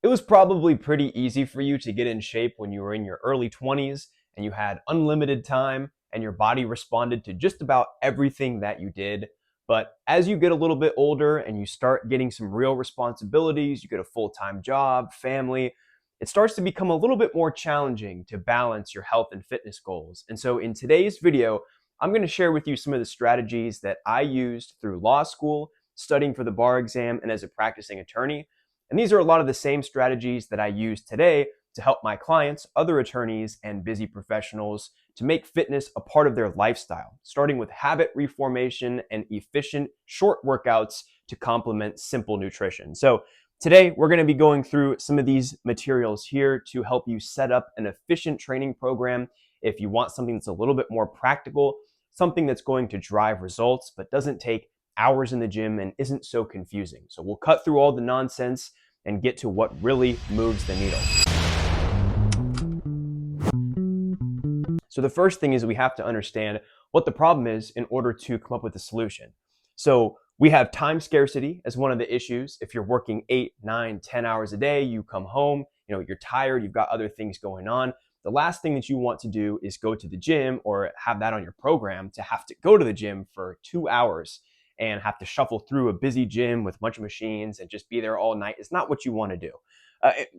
It was probably pretty easy for you to get in shape when you were in your early 20s and you had unlimited time and your body responded to just about everything that you did. But as you get a little bit older and you start getting some real responsibilities, you get a full-time job, family, it starts to become a little bit more challenging to balance your health and fitness goals. And so in today's video, I'm going to share with you some of the strategies that I used through law school, studying for the bar exam, and as a practicing attorney. And these are a lot of the same strategies that I use today to help my clients, other attorneys, and busy professionals to make fitness a part of their lifestyle, starting with habit reformation and efficient short workouts to complement simple nutrition. So today we're going to be going through some of these materials here to help you set up an efficient training program if you want something that's a little bit more practical, something that's going to drive results but doesn't take hours in the gym and isn't so confusing. So we'll cut through all the nonsense and get to what really moves the needle. So the first thing is we have to understand what the problem is in order to come up with a solution. So we have time scarcity as one of the issues. If you're working 8, 9, 10 hours a day, you come home, you're tired, you've got other things going on. The last thing that you want to do is go to the gym or have that on your program to have to go to the gym for 2 hours and have to shuffle through a busy gym with a bunch of machines and just be there all night. It's not what you want to do.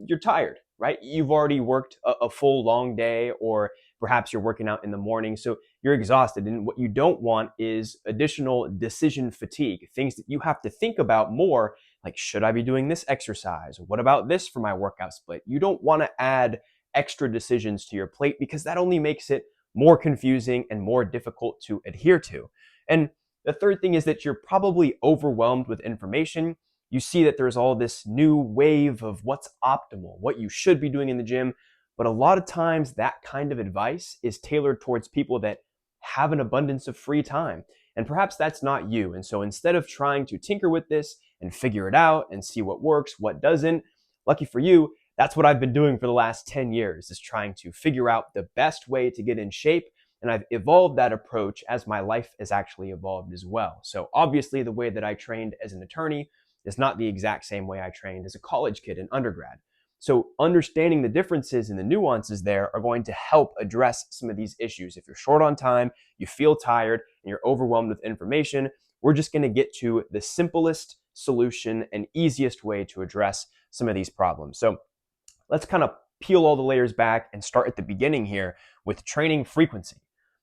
You're tired, right? You've already worked a full long day, or perhaps you're working out in the morning, so you're exhausted. And what you don't want is additional decision fatigue, things that you have to think about more, like, should I be doing this exercise? What about this for my workout split? You don't want to add extra decisions to your plate because that only makes it more confusing and more difficult to adhere to. And the third thing is that you're probably overwhelmed with information. You see that there's all this new wave of what's optimal, what you should be doing in the gym. But a lot of times that kind of advice is tailored towards people that have an abundance of free time. And perhaps that's not you. And so instead of trying to tinker with this and figure it out and see what works, what doesn't, lucky for you, that's what I've been doing for the last 10 years, is trying to figure out the best way to get in shape. And I've evolved that approach as my life has actually evolved as well. So obviously the way that I trained as an attorney is not the exact same way I trained as a college kid in undergrad. So understanding the differences and the nuances there are going to help address some of these issues. If you're short on time, you feel tired, and you're overwhelmed with information, we're just going to get to the simplest solution and easiest way to address some of these problems. So let's kind of peel all the layers back and start at the beginning here with training frequency.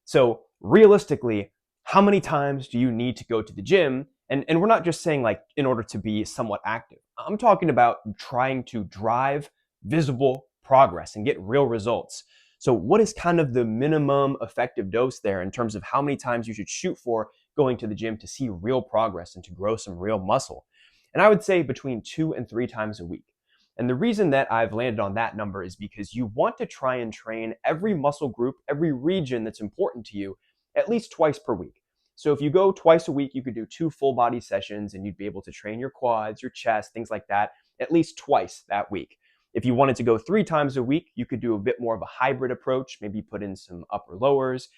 So realistically, how many times do you need to go to the gym? And we're not just saying like in order to be somewhat active. I'm talking about trying to drive visible progress and get real results. So what is kind of the minimum effective dose there in terms of how many times you should shoot for going to the gym to see real progress and to grow some real muscle? And I would say between 2 and 3 times a week. And the reason that I've landed on that number is because you want to try and train every muscle group, every region that's important to you, at least twice per week. So if you go twice a week, you could do 2 full body sessions and you'd be able to train your quads, your chest, things like that, at least twice that week. If you wanted to go 3 times a week, you could do a bit more of a hybrid approach, maybe put in some upper lowers.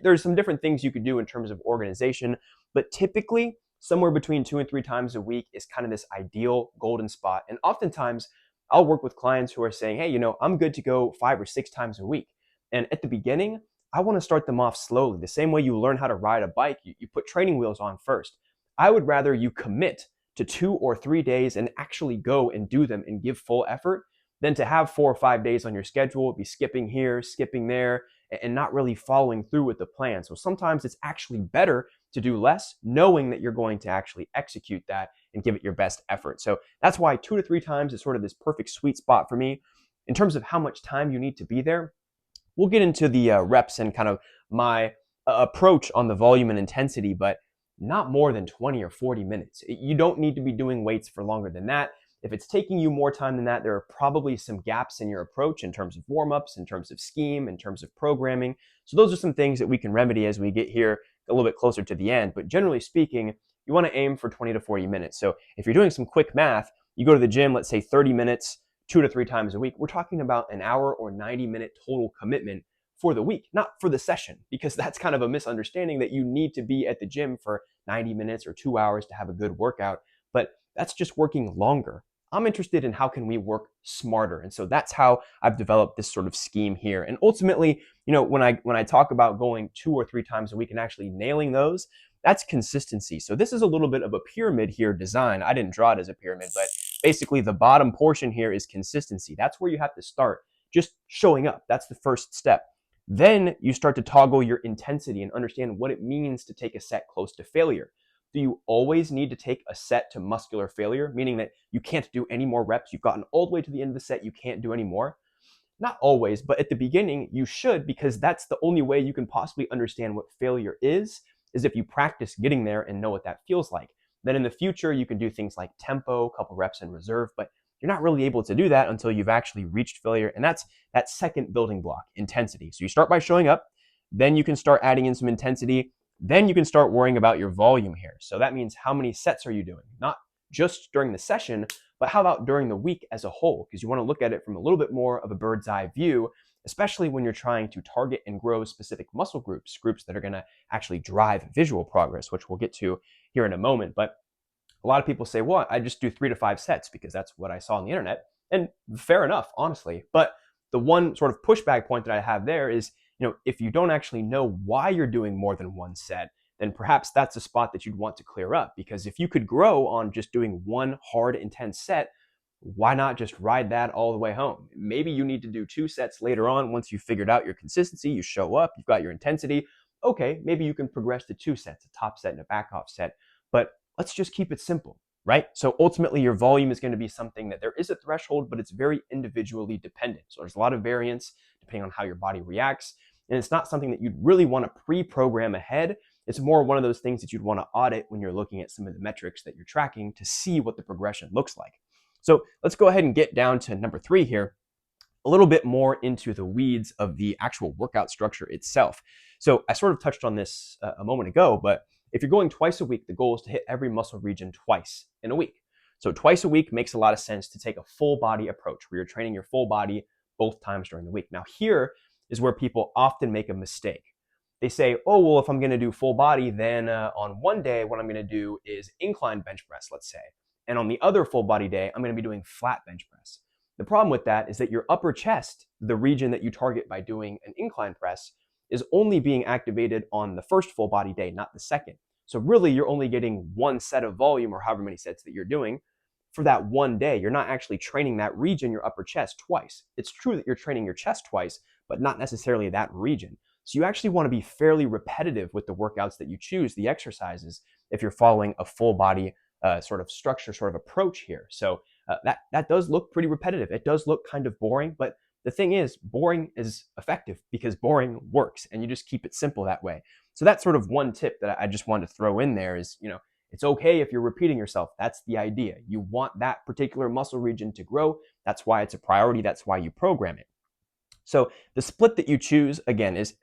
There's some different things you could do in terms of organization, but typically somewhere between 2 and 3 times a week is kind of this ideal golden spot. And oftentimes I'll work with clients who are saying, hey, I'm good to go 5 or 6 times a week. And at the beginning, I want to start them off slowly. The same way you learn how to ride a bike, you put training wheels on first. I would rather you commit to 2 or 3 days and actually go and do them and give full effort than to have 4 or 5 days on your schedule, be skipping here, skipping there, and not really following through with the plan. So sometimes it's actually better to do less, knowing that you're going to actually execute that and give it your best effort. So that's why 2 to 3 times is sort of this perfect sweet spot for me. In terms of how much time you need to be there, we'll get into the reps and kind of my approach on the volume and intensity, but not more than 20 or 40 minutes. You don't need to be doing weights for longer than that. If it's taking you more time than that, there are probably some gaps in your approach in terms of warm-ups, in terms of scheme, in terms of programming. So those are some things that we can remedy as we get here a little bit closer to the end. But generally speaking, you want to aim for 20 to 40 minutes. So if you're doing some quick math, you go to the gym, let's say 30 minutes, 2 to 3 times a week, we're talking about an hour or 90-minute total commitment for the week, not for the session, because that's kind of a misunderstanding that you need to be at the gym for 90 minutes or 2 hours to have a good workout. But that's just working longer I'm interested in how can we work smarter. And so that's how I've developed this sort of scheme here. And ultimately, when I talk about going 2 or 3 times a week and actually nailing those, that's consistency. So this is a little bit of a pyramid here design. I didn't draw it as a pyramid, but basically the bottom portion here is consistency. That's where you have to start, just showing up. That's the first step. Then you start to toggle your intensity and understand what it means to take a set close to failure. Do you always need to take a set to muscular failure, meaning that you can't do any more reps? You've gotten all the way to the end of the set, you can't do any more? Not always, but at the beginning, you should, because that's the only way you can possibly understand what failure is if you practice getting there and know what that feels like. Then in the future, you can do things like tempo, a couple reps in reserve, but you're not really able to do that until you've actually reached failure. And that's that second building block, intensity. So you start by showing up, then you can start adding in some intensity, then you can start worrying about your volume here. So that means how many sets are you doing? Not just during the session, but how about during the week as a whole? Because you want to look at it from a little bit more of a bird's eye view, especially when you're trying to target and grow specific muscle groups that are going to actually drive visual progress, which we'll get to here in a moment. But a lot of people say, well, I just do 3 to 5 sets because that's what I saw on the internet. And fair enough, honestly. But the one sort of pushback point that I have there is, if you don't actually know why you're doing more than one set, then perhaps that's a spot that you'd want to clear up. Because if you could grow on just doing one hard, intense set, why not just ride that all the way home? Maybe you need to do 2 sets later on once you've figured out your consistency, you show up, you've got your intensity. Okay, maybe you can progress to 2 sets, a top set and a back off set. But let's just keep it simple, right? So ultimately, your volume is going to be something that there is a threshold, but it's very individually dependent. So there's a lot of variance depending on how your body reacts. And it's not something that you'd really want to pre-program ahead. It's more one of those things that you'd want to audit when you're looking at some of the metrics that you're tracking to see what the progression looks like. So let's go ahead and get down to number 3 here, a little bit more into the weeds of the actual workout structure itself. So I sort of touched on this a moment ago, but if you're going twice a week, the goal is to hit every muscle region twice in a week. So twice a week makes a lot of sense to take a full body approach where you're training your full body both times during the week. Now here is where people often make a mistake. They say, oh, well, if I'm going to do full body, then on one day, what I'm going to do is incline bench press, let's say. And on the other full body day, I'm going to be doing flat bench press. The problem with that is that your upper chest, the region that you target by doing an incline press, is only being activated on the first full body day, not the second. So really, you're only getting 1 set of volume, or however many sets that you're doing, for that one day. You're not actually training that region, your upper chest, twice. It's true that you're training your chest twice, but not necessarily that region. So you actually want to be fairly repetitive with the workouts that you choose, the exercises, if you're following a full body sort of structure, sort of approach here. So that does look pretty repetitive. It does look kind of boring, but the thing is, boring is effective because boring works, and you just keep it simple that way. So that's sort of one tip that I just wanted to throw in there is, it's okay if you're repeating yourself. That's the idea. You want that particular muscle region to grow. That's why it's a priority. That's why you program it. So the split that you choose, again, is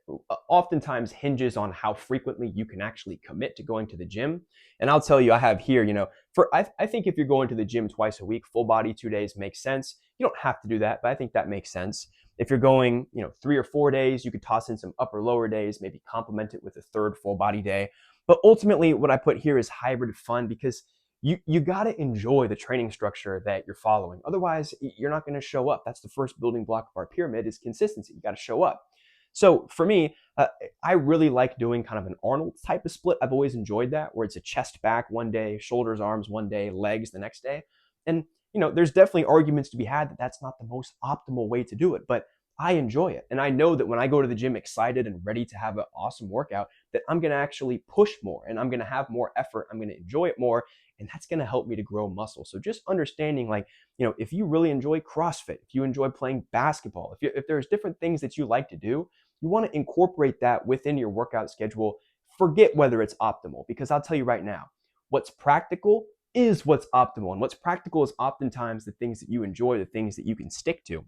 oftentimes hinges on how frequently you can actually commit to going to the gym. And I'll tell you, I have here, I think if you're going to the gym twice a week, full body 2 days makes sense. You don't have to do that, but I think that makes sense. If you're going, 3 or 4 days, you could toss in some upper lower days, maybe complement it with a third full body day. But ultimately, what I put here is hybrid fun, because you got to enjoy the training structure that you're following. Otherwise, you're not going to show up. That's the first building block of our pyramid, is consistency. You got to show up. So for me, I really like doing kind of an Arnold type of split. I've always enjoyed that, where it's a chest back one day, shoulders, arms one day, legs the next day. And there's definitely arguments to be had that that's not the most optimal way to do it, but I enjoy it. And I know that when I go to the gym excited and ready to have an awesome workout, that I'm going to actually push more and I'm going to have more effort. I'm going to enjoy it more. And that's going to help me to grow muscle. So just understanding, if you really enjoy CrossFit, if you enjoy playing basketball, if there's different things that you like to do, you want to incorporate that within your workout schedule. Forget whether it's optimal, because I'll tell you right now, what's practical is what's optimal. And what's practical is oftentimes the things that you enjoy, the things that you can stick to.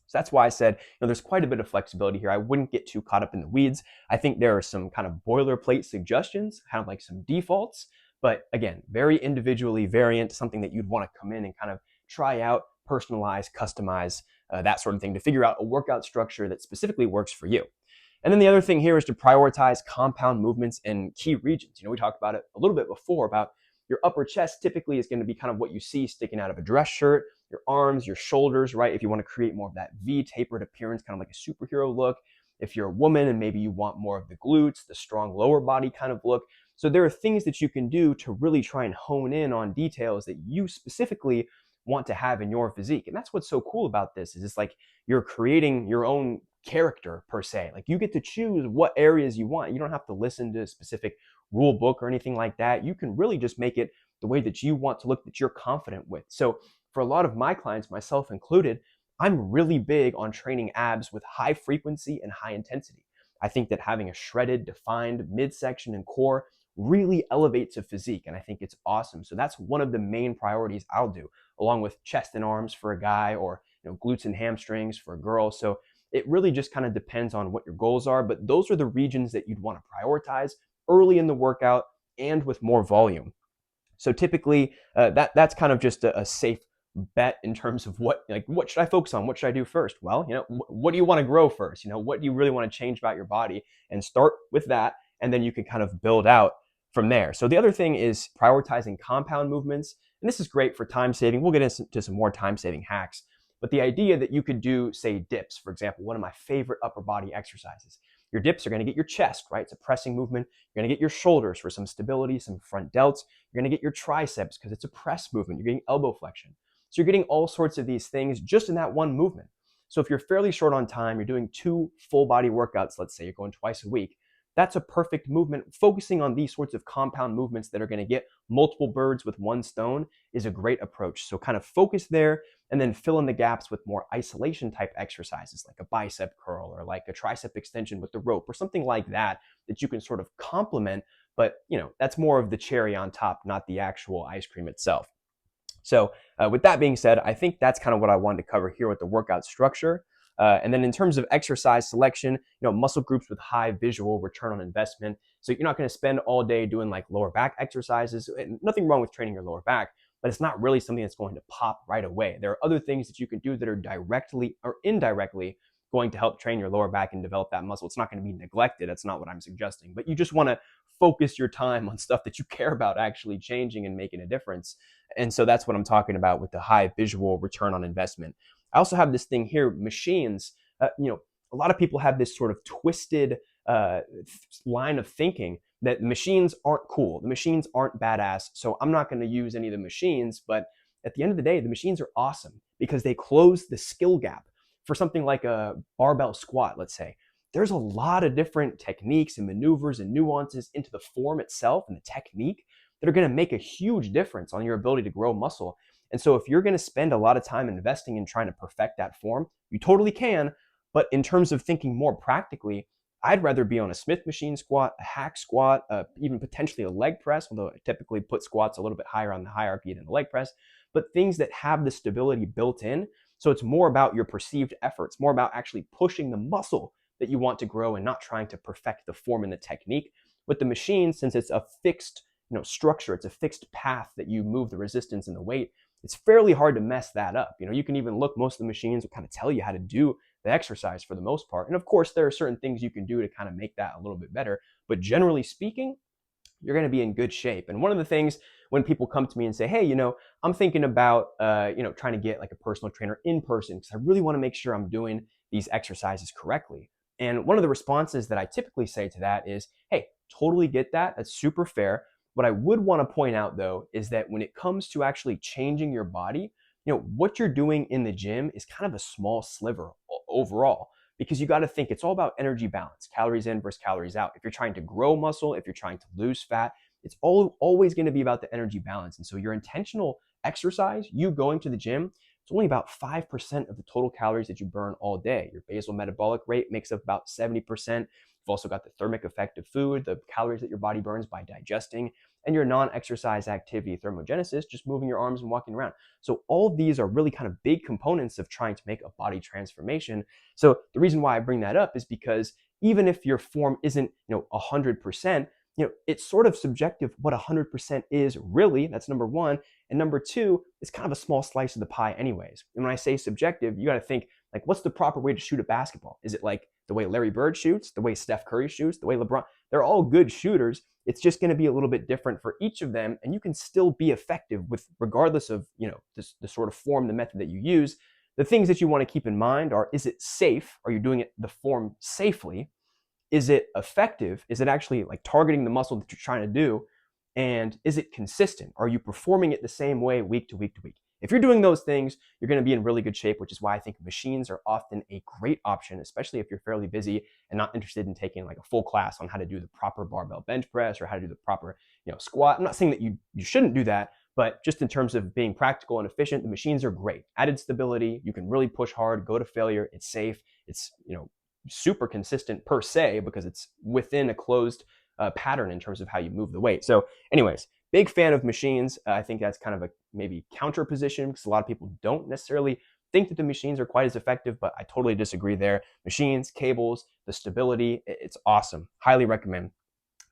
So that's why I said, there's quite a bit of flexibility here. I wouldn't get too caught up in the weeds. I think there are some kind of boilerplate suggestions, kind of like some defaults. But again, very individually variant, something that you'd want to come in and kind of try out, personalize, customize, that sort of thing, to figure out a workout structure that specifically works for you. And then the other thing here is to prioritize compound movements in key regions. We talked about it a little bit before about Your upper chest typically is going to be kind of what you see sticking out of a dress shirt, your arms, your shoulders, right? If you want to create more of that V tapered appearance, kind of like a superhero look. If you're a woman and maybe you want more of the glutes, the strong lower body kind of look. So there are things that you can do to really try and hone in on details that you specifically want to have in your physique. And that's what's so cool about this is it's like you're creating your own character per se. Like you get to choose what areas you want. You don't have to listen to a specific rule book or anything like that. You can really just make it the way that you want to look, that you're confident with. So for a lot of my clients, myself included, I'm really big on training abs with high frequency and high intensity. I think that having a shredded, defined midsection and core really elevates a physique, and I think it's awesome. So that's one of the main priorities I'll do, along with chest and arms for a guy, or glutes and hamstrings for a girl. So it really just kind of depends on what your goals are, but those are the regions that you'd want to prioritize early in the workout and with more volume. So typically, that's kind of just a safe bet in terms of what should I focus on? What should I do first? Well, what do you want to grow first? What do you really want to change about your body? And start with that, and then you can kind of build out from there. So the other thing is prioritizing compound movements, and this is great for time saving. We'll get into some more time saving hacks, but the idea that you could do, say, dips, for example, one of my favorite upper body exercises. Your dips are going to get your chest, right? It's a pressing movement. You're going to get your shoulders for some stability, some front delts. You're going to get your triceps because it's a press movement. You're getting elbow flexion. So you're getting all sorts of these things just in that one movement. So if you're fairly short on time, you're doing 2 full body workouts, let's say you're going twice a week, that's a perfect movement. Focusing on these sorts of compound movements that are going to get multiple birds with one stone is a great approach. So kind of focus there and then fill in the gaps with more isolation type exercises like a bicep curl or like a tricep extension with the rope or something like that that you can sort of complement. But that's more of the cherry on top, not the actual ice cream itself. So with that being said, I think that's kind of what I wanted to cover here with the workout structure. And then in terms of exercise selection, muscle groups with high visual return on investment. So you're not going to spend all day doing like lower back exercises. And nothing wrong with training your lower back, but it's not really something that's going to pop right away. There are other things that you can do that are directly or indirectly going to help train your lower back and develop that muscle. It's not going to be neglected. That's not what I'm suggesting, but you just want to focus your time on stuff that you care about actually changing and making a difference. And so that's what I'm talking about with the high visual return on investment. I also have this thing here, machines. A lot of people have this sort of twisted line of thinking that machines aren't cool. The machines aren't badass. So I'm not going to use any of the machines. But at the end of the day, the machines are awesome because they close the skill gap. For something like a barbell squat, let's say, there's a lot of different techniques and maneuvers and nuances into the form itself and the technique that are going to make a huge difference on your ability to grow muscle. And so if you're going to spend a lot of time investing in trying to perfect that form, you totally can. But in terms of thinking more practically, I'd rather be on a Smith machine squat, a hack squat, even potentially a leg press, although I typically put squats a little bit higher on the hierarchy than a leg press, but things that have the stability built in. So it's more about your perceived efforts, more about actually pushing the muscle that you want to grow and not trying to perfect the form and the technique. With the machine, since it's a fixed structure, it's a fixed path that you move the resistance and the weight, it's fairly hard to mess that up. You can even look, most of the machines will kind of tell you how to do the exercise for the most part. And of course, there are certain things you can do to kind of make that a little bit better. But generally speaking, you're going to be in good shape. And one of the things when people come to me and say, hey, I'm thinking about, trying to get like a personal trainer in person because I really want to make sure I'm doing these exercises correctly. And one of the responses that I typically say to that is, hey, totally get that. That's super fair. What I would want to point out though, is that when it comes to actually changing your body, what you're doing in the gym is kind of a small sliver overall. Because you got to think it's all about energy balance, calories in versus calories out. If you're trying to grow muscle, if you're trying to lose fat, it's always going to be about the energy balance. And so your intentional exercise, you going to the gym, it's only about 5% of the total calories that you burn all day. Your basal metabolic rate makes up about 70%. You've also got the thermic effect of food, the calories that your body burns by digesting, and your non-exercise activity, thermogenesis, just moving your arms and walking around. So all of these are really kind of big components of trying to make a body transformation. So the reason why I bring that up is because even if your form isn't, 100%, it's sort of subjective what 100% is really. That's number one. And number two, it's kind of a small slice of the pie anyways. And when I say subjective, you got to think like, what's the proper way to shoot a basketball? Is it like the way Larry Bird shoots, the way Steph Curry shoots, the way LeBron? They're all good shooters. It's just going to be a little bit different for each of them, and you can still be effective with regardless of the sort of form, the method that you use. The things that you want to keep in mind are: is it safe? Are you doing it the form safely? Is it effective? Is it actually like targeting the muscle that you're trying to do? And is it consistent? Are you performing it the same way week to week to week? If you're doing those things, you're going to be in really good shape, which is why I think machines are often a great option, especially if you're fairly busy and not interested in taking like a full class on how to do the proper barbell bench press or how to do the proper, squat. I'm not saying that you shouldn't do that, but just in terms of being practical and efficient, the machines are great. Added stability, you can really push hard, go to failure. It's safe. It's, super consistent per se because it's within a closed pattern in terms of how you move the weight. So anyways, big fan of machines. I think that's kind of a maybe counter position because a lot of people don't necessarily think that the machines are quite as effective, but I totally disagree there. Machines, cables, the stability, it's awesome. Highly recommend.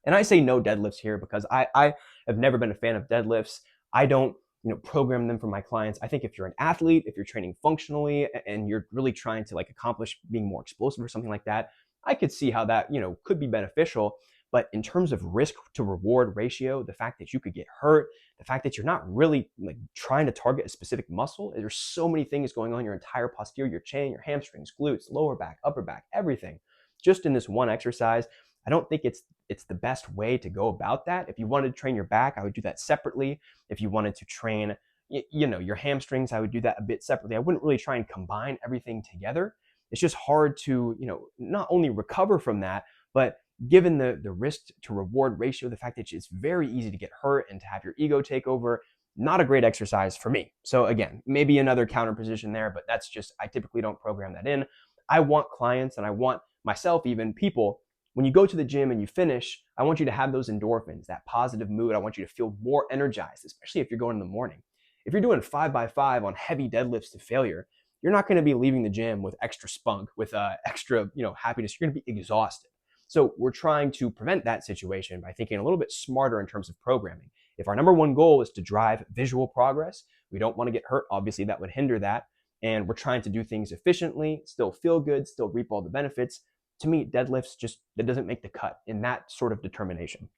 And I say no deadlifts here because I have never been a fan of deadlifts. I don't program them for my clients. I think if you're an athlete, if you're training functionally and you're really trying to like accomplish being more explosive or something like that, I could see how that, could be beneficial. But in terms of risk to reward ratio, the fact that you could get hurt, the fact that you're not really like trying to target a specific muscle, there's so many things going on in your entire posterior chain, your hamstrings, glutes, lower back, upper back, everything, just in this one exercise. I don't think it's the best way to go about that. If you wanted to train your back, I would do that separately. If you wanted to train, your hamstrings, I would do that a bit separately. I wouldn't really try and combine everything together. It's just hard to, not only recover from that, but given the risk to reward ratio, the fact that it's very easy to get hurt and to have your ego take over, not a great exercise for me. So again, maybe another counter position there, but that's just, I typically don't program that in. I want clients and I want myself, even people, when you go to the gym and you finish, I want you to have those endorphins, that positive mood. I want you to feel more energized, especially if you're going in the morning. If you're doing 5x5 on heavy deadlifts to failure, you're not going to be leaving the gym with extra spunk, with extra, happiness. You're going to be exhausted. So we're trying to prevent that situation by thinking a little bit smarter in terms of programming. If our number one goal is to drive visual progress, we don't want to get hurt. Obviously, that would hinder that. And we're trying to do things efficiently, still feel good, still reap all the benefits. To me, deadlifts that doesn't make the cut in that sort of determination.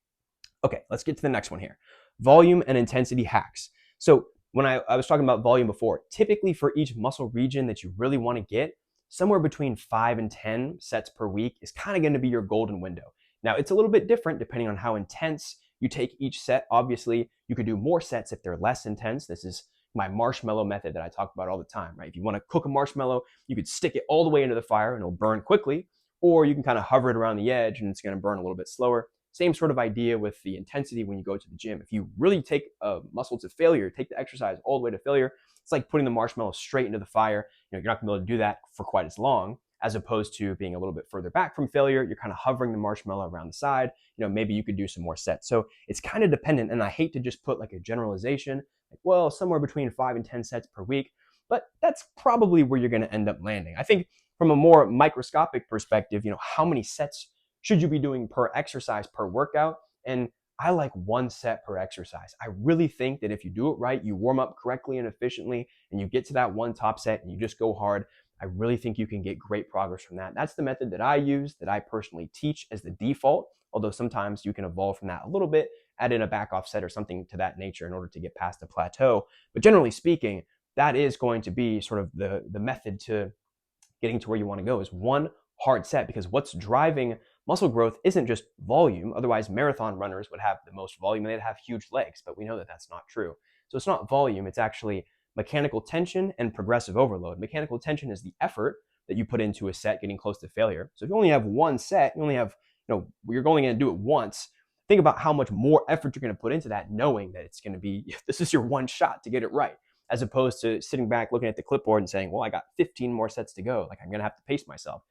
Okay, let's get to the next one here. Volume and intensity hacks. So when I was talking about volume before, typically for each muscle region that you really want to get, somewhere between 5 and 10 sets per week is kind of going to be your golden window. Now, it's a little bit different depending on how intense you take each set. Obviously, you could do more sets if they're less intense. This is my marshmallow method that I talk about all the time, right? If you want to cook a marshmallow, you could stick it all the way into the fire and it'll burn quickly, or you can kind of hover it around the edge and it's going to burn a little bit slower. Same sort of idea with the intensity when you go to the gym. If you really take a muscle to failure, take the exercise all the way to failure, it's like putting the marshmallow straight into the fire. You're not going to be able to do that for quite as long, as opposed to being a little bit further back from failure. You're kind of hovering the marshmallow around the side. Maybe you could do some more sets. So it's kind of dependent, and I hate to just put like a generalization, like, well, somewhere between 5 and 10 sets per week, but that's probably where you're going to end up landing. I think from a more microscopic perspective, how many sets should you be doing per exercise, per workout? And I like 1 set per exercise. I really think that if you do it right, you warm up correctly and efficiently, and you get to that 1 top set and you just go hard, I really think you can get great progress from that. That's the method that I use, that I personally teach as the default, although sometimes you can evolve from that a little bit, add in a back off set or something to that nature in order to get past the plateau. But generally speaking, that is going to be sort of the method to getting to where you want to go, is 1 hard set, because what's driving muscle growth isn't just volume. Otherwise, marathon runners would have the most volume and they'd have huge legs, but we know that that's not true. So it's not volume, it's actually mechanical tension and progressive overload. Mechanical tension is the effort that you put into a set getting close to failure. So if you only have 1 set, you only have, you're only going to do it once. Think about how much more effort you're going to put into that, knowing that it's going to be, this is your 1 shot to get it right, as opposed to sitting back, looking at the clipboard and saying, well, I got 15 more sets to go. Like, I'm going to have to pace myself.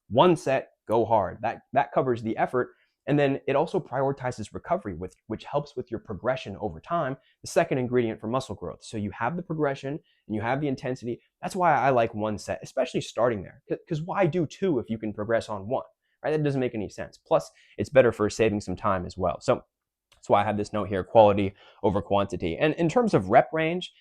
1 set, go hard. That covers the effort. And then it also prioritizes recovery, which helps with your progression over time, the second ingredient for muscle growth. So you have the progression and you have the intensity. That's why I like 1 set, especially starting there. Because why do 2 if you can progress on 1, right? That doesn't make any sense. Plus, it's better for saving some time as well. So that's why I have this note here: quality over quantity. And in terms of rep range,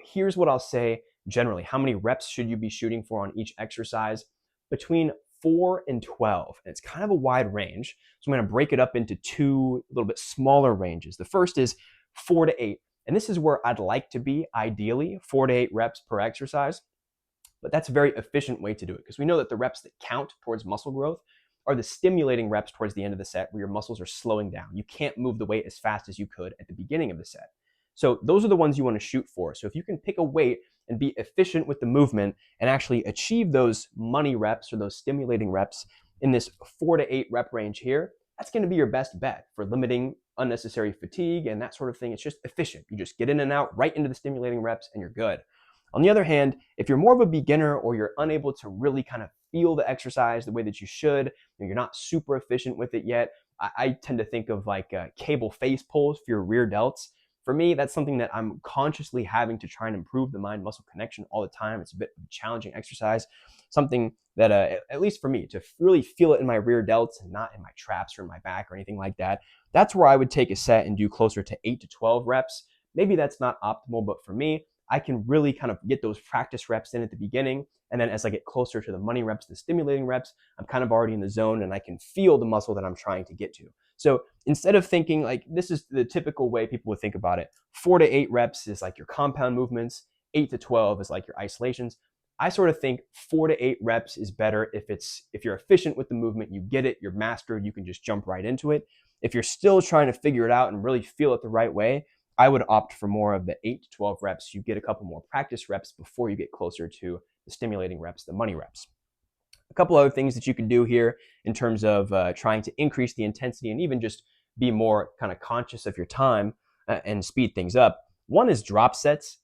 here's what I'll say generally. How many reps should you be shooting for on each exercise? Between 4 and 12. And it's kind of a wide range. So I'm going to break it up into two a little bit smaller ranges. The first is 4 to 8. And this is where I'd like to be, ideally, 4 to 8 reps per exercise. But that's a very efficient way to do it because we know that the reps that count towards muscle growth are the stimulating reps towards the end of the set where your muscles are slowing down. You can't move the weight as fast as you could at the beginning of the set. So those are the ones you want to shoot for. So if you can pick a weight and be efficient with the movement and actually achieve those money reps or those stimulating reps in this 4 to 8 rep range here, that's going to be your best bet for limiting unnecessary fatigue and that sort of thing. It's just efficient. You just get in and out right into the stimulating reps and you're good. On the other hand, if you're more of a beginner or you're unable to really kind of feel the exercise the way that you should, and you're not super efficient with it yet, I tend to think of like cable face pulls for your rear delts. For me, that's something that I'm consciously having to try and improve the mind-muscle connection all the time. It's a bit of a challenging exercise, something that, at least for me, to really feel it in my rear delts and not in my traps or in my back or anything like that. That's where I would take a set and do closer to 8 to 12 reps. Maybe that's not optimal, but for me, I can really kind of get those practice reps in at the beginning. And then as I get closer to the money reps, the stimulating reps, I'm kind of already in the zone and I can feel the muscle that I'm trying to get to. So instead of thinking like this is the typical way people would think about it, 4 to 8 reps is like your compound movements, 8 to 12 is like your isolations. I sort of think 4 to 8 reps is better if you're efficient with the movement, you get it, you're mastered, you can just jump right into it. If you're still trying to figure it out and really feel it the right way, I would opt for more of the 8 to 12 reps. You get a couple more practice reps before you get closer to the stimulating reps, the money reps. A couple other things that you can do here in terms of trying to increase the intensity and even just be more kind of conscious of your time and speed things up. One is drop sets.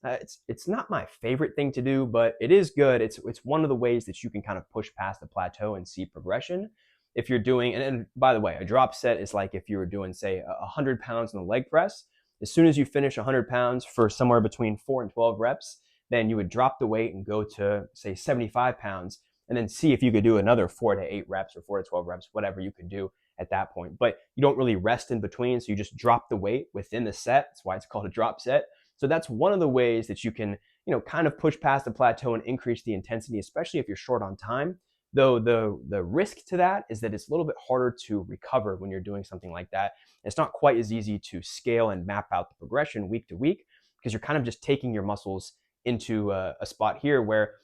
It's not my favorite thing to do, but it is good. It's one of the ways that you can kind of push past the plateau and see progression. If you're doing, and by the way, a drop set is like if you were doing, say, 100 pounds in the leg press. As soon as you finish 100 pounds for somewhere between 4 and 12 reps, then you would drop the weight and go to, say, 75 pounds, and then see if you could do another 4 to 8 reps or 4 to 12 reps, whatever you could do at that point. But you don't really rest in between, so you just drop the weight within the set. That's why it's called a drop set. So that's one of the ways that you can, kind of push past the plateau and increase the intensity, especially if you're short on time. Though the risk to that is that it's a little bit harder to recover when you're doing something like that. It's not quite as easy to scale and map out the progression week to week because you're kind of just taking your muscles into a spot here where,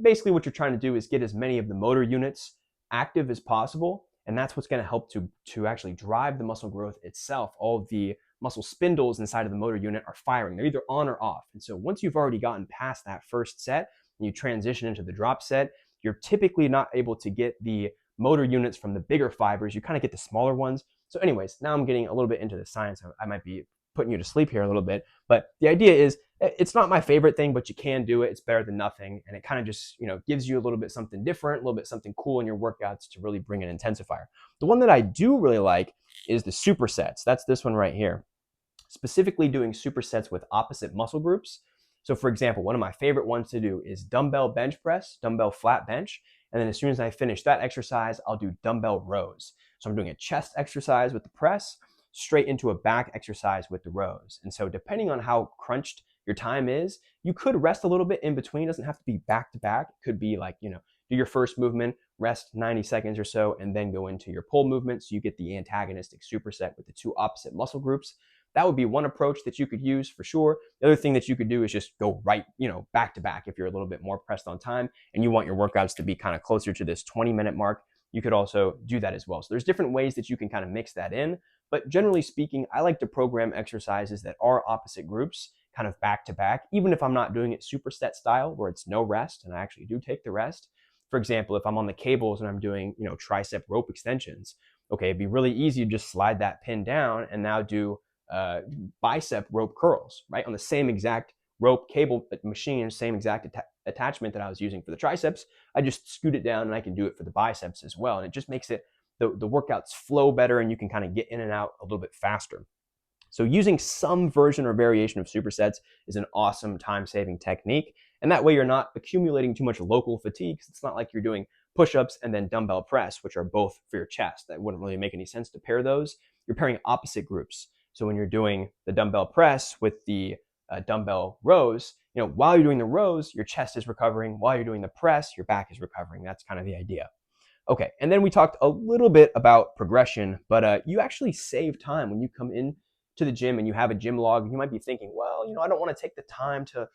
basically what you're trying to do is get as many of the motor units active as possible. And that's what's going to help to actually drive the muscle growth itself. All of the muscle spindles inside of the motor unit are firing. They're either on or off. And so once you've already gotten past that first set and you transition into the drop set, you're typically not able to get the motor units from the bigger fibers. You kind of get the smaller ones. So anyways, now I'm getting a little bit into the science. I might be putting you to sleep here a little bit, but the idea is it's not my favorite thing, but you can do it. It's better than nothing. And it kind of just, gives you a little bit something different, a little bit something cool in your workouts to really bring an intensifier. The one that I do really like is the supersets. That's this one right here. Specifically doing supersets with opposite muscle groups. So for example, one of my favorite ones to do is dumbbell bench press, dumbbell flat bench. And then as soon as I finish that exercise, I'll do dumbbell rows. So I'm doing a chest exercise with the press, straight into a back exercise with the rows. And so depending on how crunched your time is, you could rest a little bit in between. It doesn't have to be back to back. It could be like, do your first movement, rest 90 seconds or so, and then go into your pull movement. So you get the antagonistic superset with the two opposite muscle groups. That would be one approach that you could use for sure. The other thing that you could do is just go right, back to back if you're a little bit more pressed on time and you want your workouts to be kind of closer to this 20-minute mark. You could also do that as well. So there's different ways that you can kind of mix that in. But generally speaking, I like to program exercises that are opposite groups, kind of back to back, even if I'm not doing it superset style where it's no rest and I actually do take the rest. For example, if I'm on the cables and I'm doing, tricep rope extensions, okay, it'd be really easy to just slide that pin down and now do bicep rope curls, right? On the same exact rope cable machine, same exact attachment that I was using for the triceps. I just scoot it down and I can do it for the biceps as well. And it just makes it the workouts flow better and you can kind of get in and out a little bit faster. So using some version or variation of supersets is an awesome time-saving technique. And that way you're not accumulating too much local fatigue. It's not like you're doing push-ups and then dumbbell press, which are both for your chest. That wouldn't really make any sense to pair those. You're pairing opposite groups. So when you're doing the dumbbell press with the dumbbell rows, while you're doing the rows, your chest is recovering. While you're doing the press, your back is recovering. That's kind of the idea. Okay, and then we talked a little bit about progression, but you actually save time when you come in to the gym and you have a gym log. You might be thinking, well, I don't want to take the time to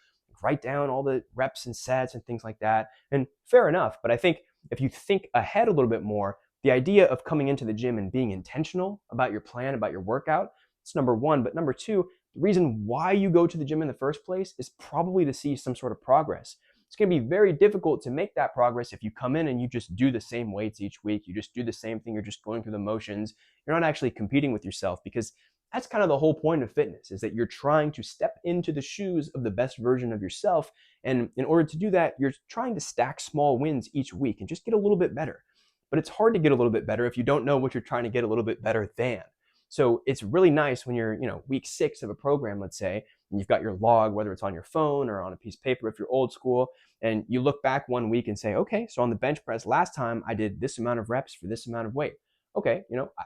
write down all the reps and sets and things like that. And fair enough, but I think if you think ahead a little bit more, the idea of coming into the gym and being intentional about your plan, about your workout, it's number one. But number two, the reason why you go to the gym in the first place is probably to see some sort of progress. It's going to be very difficult to make that progress if you come in and you just do the same weights each week. You just do the same thing. You're just going through the motions. You're not actually competing with yourself, because that's kind of the whole point of fitness, is that you're trying to step into the shoes of the best version of yourself. And in order to do that, you're trying to stack small wins each week and just get a little bit better. But it's hard to get a little bit better if you don't know what you're trying to get a little bit better than. So it's really nice when you're, week 6 of a program, let's say, and you've got your log, whether it's on your phone or on a piece of paper if you're old school, and you look back one week and say, okay, so on the bench press last time I did this amount of reps for this amount of weight. Okay,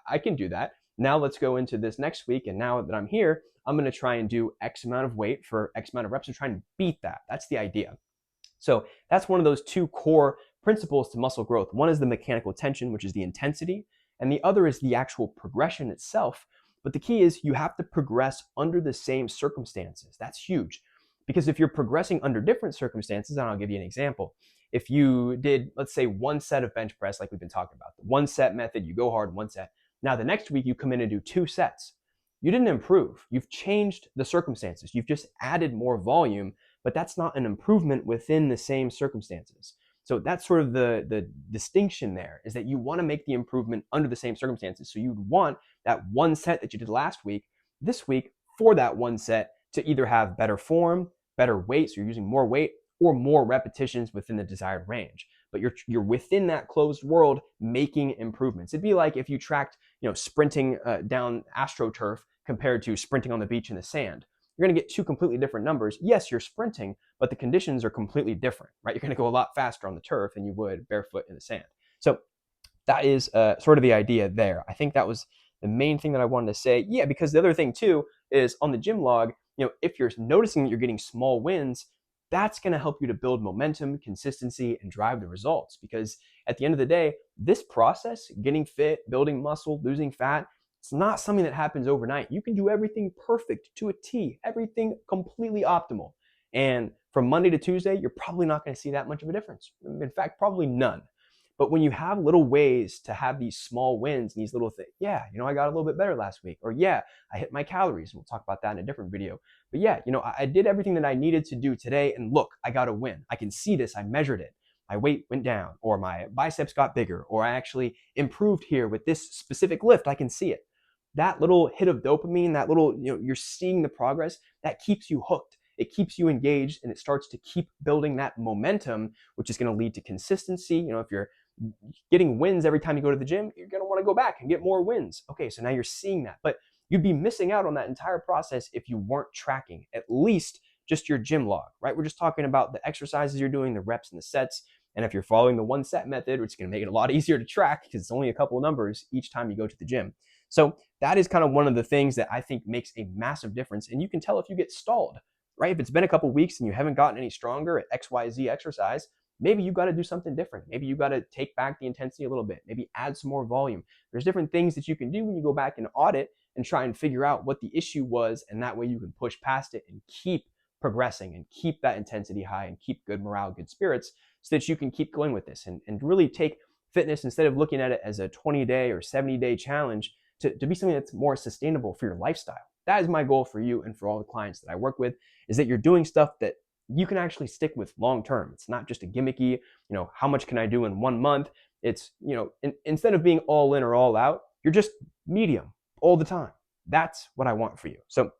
I can do that. Now let's go into this next week, and now that I'm here, I'm going to try and do X amount of weight for X amount of reps and try and beat that. That's the idea. So that's one of those two core principles to muscle growth. One is the mechanical tension, which is the intensity, and the other is the actual progression itself. But the key is you have to progress under the same circumstances. That's huge. Because if you're progressing under different circumstances, and I'll give you an example. If you did, let's say, one set of bench press, like we've been talking about, the one set method, you go hard, one set. Now the next week you come in and do 2 sets. You didn't improve. You've changed the circumstances. You've just added more volume, but that's not an improvement within the same circumstances. So that's sort of the distinction there, is that you want to make the improvement under the same circumstances. So you'd want that one set that you did last week, this week, for that one set to either have better form, better weight, so you're using more weight, or more repetitions within the desired range. But you're within that closed world making improvements. It'd be like if you tracked, sprinting down AstroTurf compared to sprinting on the beach in the sand. You're going to get 2 completely different numbers. Yes, you're sprinting, but the conditions are completely different, right? You're going to go a lot faster on the turf than you would barefoot in the sand. So that is sort of the idea there. I think that was the main thing that I wanted to say. Yeah, because the other thing too is on the gym log, if you're noticing that you're getting small wins, that's going to help you to build momentum, consistency, and drive the results. Because at the end of the day, this process, getting fit, building muscle, losing fat, it's not something that happens overnight. You can do everything perfect to a T, everything completely optimal. And from Monday to Tuesday, you're probably not going to see that much of a difference. In fact, probably none. But when you have little ways to have these small wins and these little things, yeah, I got a little bit better last week, or yeah, I hit my calories. We'll talk about that in a different video. But yeah, I did everything that I needed to do today, and look, I got a win. I can see this. I measured it. My weight went down, or my biceps got bigger, or I actually improved here with this specific lift. I can see it. That little hit of dopamine, that little, you're seeing the progress, that keeps you hooked. It keeps you engaged, and it starts to keep building that momentum, which is going to lead to consistency. If you're getting wins every time you go to the gym, you're going to want to go back and get more wins. Okay, so now you're seeing that, but you'd be missing out on that entire process if you weren't tracking at least just your gym log, right? We're just talking about the exercises you're doing, the reps and the sets. And if you're following the one set method, which is going to make it a lot easier to track because it's only a couple of numbers each time you go to the gym. So that is kind of one of the things that I think makes a massive difference. And you can tell if you get stalled, right? If it's been a couple of weeks and you haven't gotten any stronger at XYZ exercise, maybe you got to do something different. Maybe you got to take back the intensity a little bit, maybe add some more volume. There's different things that you can do when you go back and audit and try and figure out what the issue was. And that way you can push past it and keep progressing and keep that intensity high and keep good morale, good spirits, so that you can keep going with this and really take fitness, instead of looking at it as a 20-day or 70-day challenge, to be something that's more sustainable for your lifestyle. That is my goal for you and for all the clients that I work with, is that you're doing stuff that you can actually stick with long term. It's not just a gimmicky, how much can I do in 1 month? It's, instead of being all in or all out, you're just medium all the time. That's what I want for you. So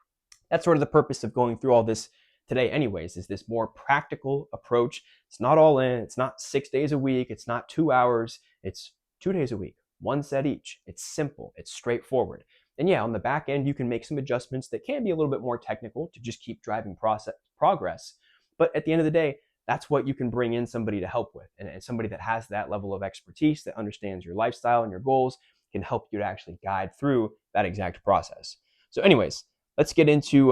that's sort of the purpose of going through all this today anyways, is this more practical approach. It's not all in. It's not 6 days a week. It's not 2 hours. It's 2 days a week, one set each. It's simple. It's straightforward. And yeah, on the back end, you can make some adjustments that can be a little bit more technical to just keep driving progress. But at the end of the day, that's what you can bring in somebody to help with. And somebody that has that level of expertise, that understands your lifestyle and your goals, can help you to actually guide through that exact process. So anyways, let's get into,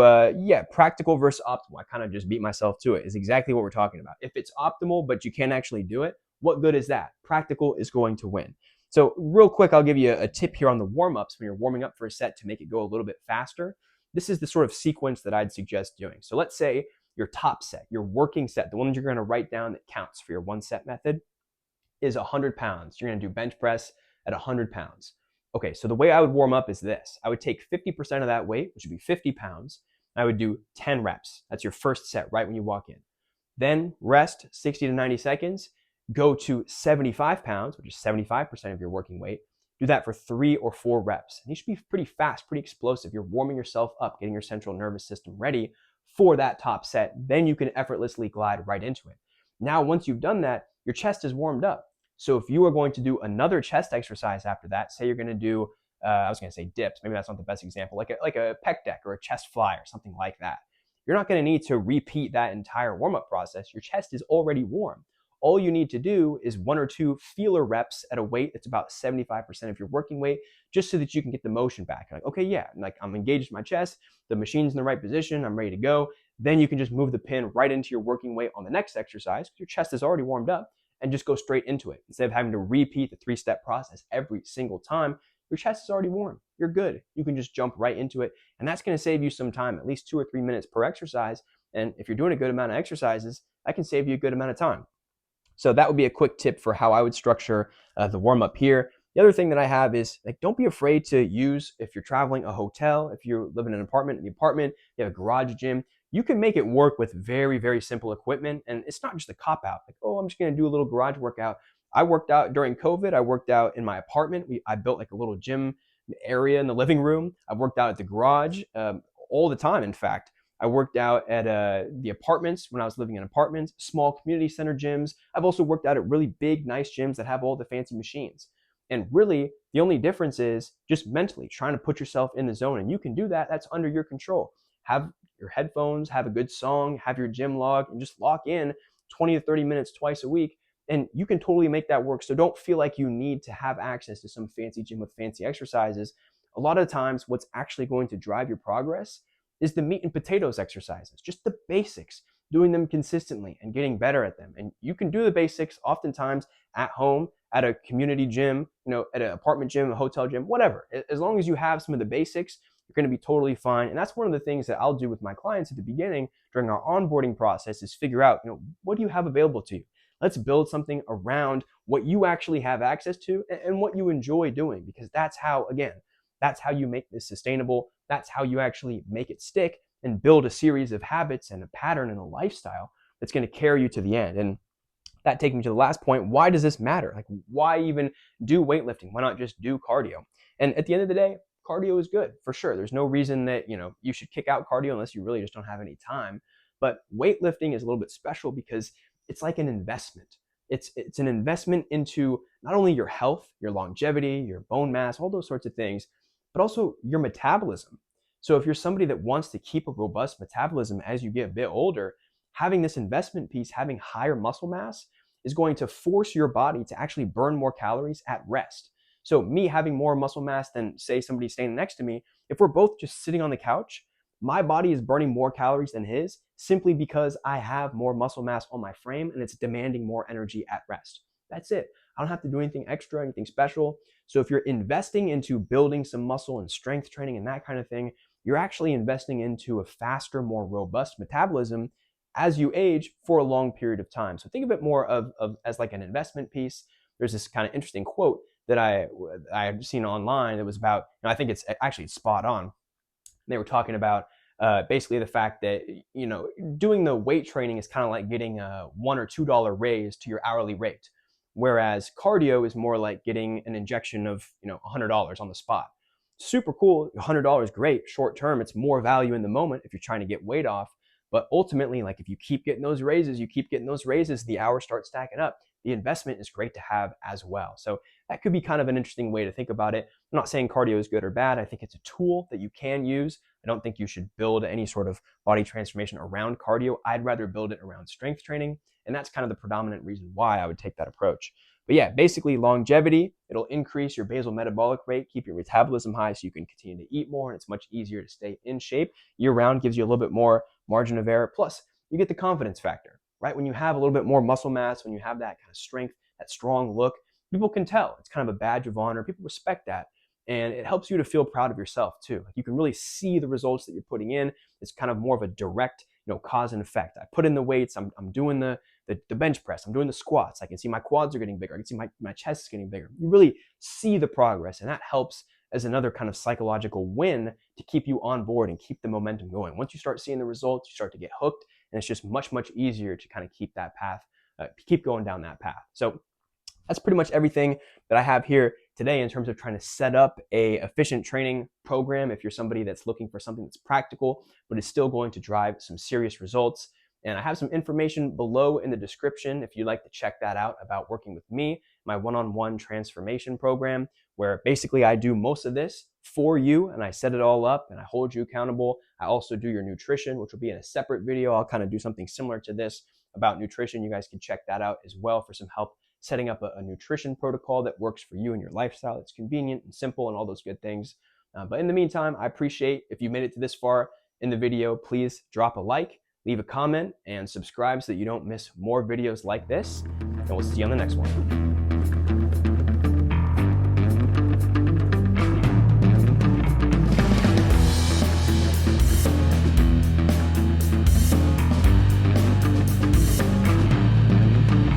practical versus optimal. I kind of just beat myself to it. Is exactly what we're talking about. If it's optimal, but you can't actually do it, What good is that? Practical is going to win. So real quick, I'll give you a tip here on the warm-ups when you're warming up for a set to make it go a little bit faster. This is the sort of sequence that I'd suggest doing. So let's say your top set, your working set, the one you're going to write down that counts for your one set method is 100 pounds. You're going to do bench press at 100 pounds. Okay, so the way I would warm up is this. I would take 50% of that weight, which would be 50 pounds. I would do 10 reps. That's your first set right when you walk in. Then rest 60 to 90 seconds. Go to 75 pounds, which is 75% of your working weight. Do that for 3 or 4 reps. And you should be pretty fast, pretty explosive. You're warming yourself up, getting your central nervous system ready for that top set. Then you can effortlessly glide right into it. Now, once you've done that, your chest is warmed up. So if you are going to do another chest exercise after that, say you're going to do, I was going to say dips, maybe that's not the best example, like a pec deck or a chest fly or something like that. You're not going to need to repeat that entire warm-up process. Your chest is already warm. All you need to do is 1 or 2 feeler reps at a weight that's about 75% of your working weight, just so that you can get the motion back. Like, okay, yeah, like I'm engaged in my chest, the machine's in the right position, I'm ready to go. Then you can just move the pin right into your working weight on the next exercise. Your chest is already warmed up, and just go straight into it. Instead of having to repeat the 3-step process every single time, your chest is already warm. You're good. You can just jump right into it. And that's going to save you some time, at least 2 or 3 minutes per exercise. And if you're doing a good amount of exercises, that can save you a good amount of time. So that would be a quick tip for how I would structure the warm-up here. The other thing that I have is, like, don't be afraid to use, if you're traveling, a hotel. If you live in an apartment, you have a garage gym, you can make it work with very, very simple equipment. And it's not just a cop-out, like, oh, I'm just going to do a little garage workout. I worked out during COVID. I worked out in my apartment. I built like a little gym area in the living room. I worked out at the garage all the time, in fact. I worked out at the apartments when I was living in apartments, small community center gyms. I've also worked out at really big, nice gyms that have all the fancy machines. And really, the only difference is just mentally trying to put yourself in the zone. And you can do that. That's under your control. Have your headphones, have a good song, have your gym log, and just lock in 20 to 30 minutes twice a week. And you can totally make that work. So don't feel like you need to have access to some fancy gym with fancy exercises. A lot of times, what's actually going to drive your progress is the meat and potatoes exercises, just the basics, doing them consistently and getting better at them. And you can do the basics oftentimes at home, at a community gym, at an apartment gym, a hotel gym, whatever. As long as you have some of the basics, you're going to be totally fine. And that's one of the things that I'll do with my clients at the beginning during our onboarding process is figure out, what do you have available to you? Let's build something around what you actually have access to and what you enjoy doing, because that's how you make this sustainable. That's how you actually make it stick and build a series of habits and a pattern and a lifestyle that's going to carry you to the end. And that takes me to the last point. Why does this matter? Like, why even do weightlifting? Why not just do cardio? And at the end of the day, cardio is good for sure. There's no reason that, you should kick out cardio unless you really just don't have any time. But weightlifting is a little bit special because it's like an investment. It's an investment into not only your health, your longevity, your bone mass, all those sorts of things, but also your metabolism. So if you're somebody that wants to keep a robust metabolism as you get a bit older, having this investment piece, having higher muscle mass, is going to force your body to actually burn more calories at rest. So me having more muscle mass than, say, somebody standing next to me, if we're both just sitting on the couch, my body is burning more calories than his simply because I have more muscle mass on my frame and it's demanding more energy at rest. That's it. I don't have to do anything extra, anything special. So if you're investing into building some muscle and strength training and that kind of thing, you're actually investing into a faster, more robust metabolism as you age for a long period of time. So think of it more as like an investment piece. There's this kind of interesting quote that I had seen online that was about, I think it's actually spot on. They were talking about basically the fact that, doing the weight training is kind of like getting a $1 or $2 raise to your hourly rate. Whereas cardio is more like getting an injection of, $100 on the spot. Super cool. $100, great. Short term, it's more value in the moment if you're trying to get weight off. But ultimately, like, if you keep getting those raises, the hours start stacking up. The investment is great to have as well. So that could be kind of an interesting way to think about it. I'm not saying cardio is good or bad. I think it's a tool that you can use. I don't think you should build any sort of body transformation around cardio. I'd rather build it around strength training. And that's kind of the predominant reason why I would take that approach. But yeah, basically longevity, it'll increase your basal metabolic rate, keep your metabolism high so you can continue to eat more, and it's much easier to stay in shape. Year round gives you a little bit more margin of error. Plus, you get the confidence factor, right? When you have a little bit more muscle mass, when you have that kind of strength, that strong look, people can tell. It's kind of a badge of honor. People respect that. And it helps you to feel proud of yourself too. You can really see the results that you're putting in. It's kind of more of a direct, cause and effect. I put in the weights. I'm doing the bench press. I'm doing the squats. I can see my quads are getting bigger. I can see my chest is getting bigger. You really see the progress, and that helps as another kind of psychological win to keep you on board and keep the momentum going. Once you start seeing the results, you start to get hooked, and it's just much, much easier to kind of keep that path, keep going down that path. So that's pretty much everything that I have here today in terms of trying to set up a efficient training program if you're somebody that's looking for something that's practical, but is still going to drive some serious results. And I have some information below in the description if you'd like to check that out about working with me, my one-on-one transformation program, where basically I do most of this for you and I set it all up and I hold you accountable. I also do your nutrition, which will be in a separate video. I'll kind of do something similar to this about nutrition. You guys can check that out as well for some help setting up a nutrition protocol that works for you and your lifestyle. It's convenient and simple and all those good things. But in the meantime, I appreciate if you made it to this far in the video, please drop a like, leave a comment, and subscribe so that you don't miss more videos like this. And we'll see you on the next one.